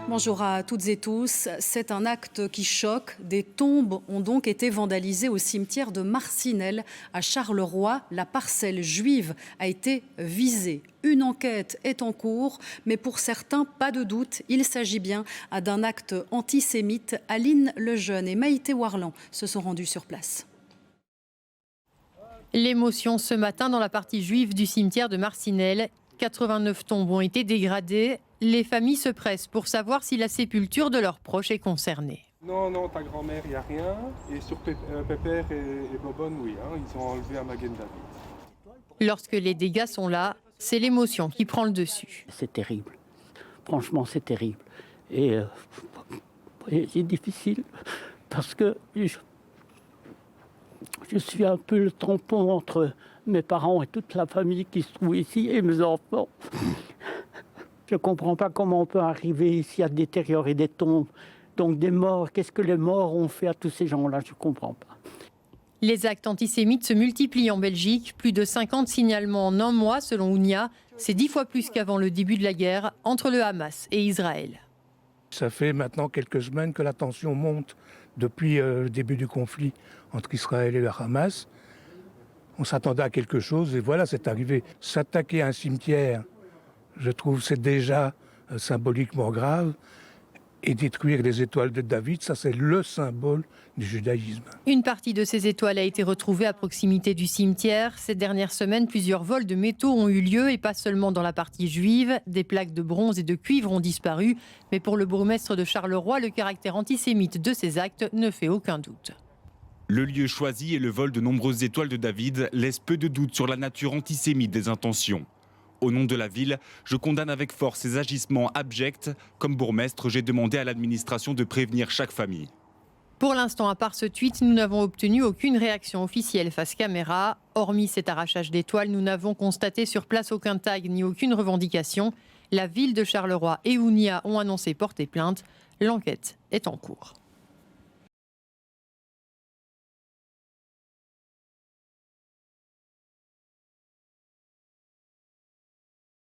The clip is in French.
Bonjour à toutes et tous. C'est un acte qui choque. Des tombes ont donc été vandalisées au cimetière de Marcinelle à Charleroi. La parcelle juive a été visée. Une enquête est en cours, mais pour certains, pas de doute, il s'agit bien d'un acte antisémite. Aline Lejeune et Maïté Warlan se sont rendues sur place. L'émotion ce matin dans la partie juive du cimetière de Marcinelle. 89 tombes ont été dégradées. Les familles se pressent pour savoir si la sépulture de leurs proches est concernée. Non, ta grand-mère, il n'y a rien. Et sur Pépère et Bobonne, oui, ils ont enlevé un Magen David. Lorsque les dégâts sont là, c'est l'émotion qui prend le dessus. C'est terrible. Franchement, c'est terrible. Et c'est difficile parce que je suis un peu le tampon entre mes parents et toute la famille qui se trouve ici et mes enfants. Je ne comprends pas comment on peut arriver ici à détériorer des tombes, donc des morts. Qu'est-ce que les morts ont fait à tous ces gens-là? Je ne comprends pas. Les actes antisémites se multiplient en Belgique. Plus de 50 signalements en un mois, selon UNIA. C'est 10 fois plus qu'avant le début de la guerre entre le Hamas et Israël. Ça fait maintenant quelques semaines que la tension monte depuis le début du conflit entre Israël et le Hamas. On s'attendait à quelque chose et voilà, c'est arrivé. S'attaquer à un cimetière, je trouve c'est déjà symboliquement grave. Et détruire les étoiles de David, ça c'est le symbole du judaïsme. Une partie de ces étoiles a été retrouvée à proximité du cimetière. Ces dernières semaines, plusieurs vols de métaux ont eu lieu et pas seulement dans la partie juive. Des plaques de bronze et de cuivre ont disparu. Mais pour le bourgmestre de Charleroi, le caractère antisémite de ces actes ne fait aucun doute. Le lieu choisi et le vol de nombreuses étoiles de David laissent peu de doute sur la nature antisémite des intentions. Au nom de la ville, je condamne avec force ces agissements abjects. Comme bourgmestre, j'ai demandé à l'administration de prévenir chaque famille. Pour l'instant, à part ce tweet, nous n'avons obtenu aucune réaction officielle face caméra. Hormis cet arrachage d'étoiles, nous n'avons constaté sur place aucun tag ni aucune revendication. La ville de Charleroi et UNIA ont annoncé porter plainte. L'enquête est en cours.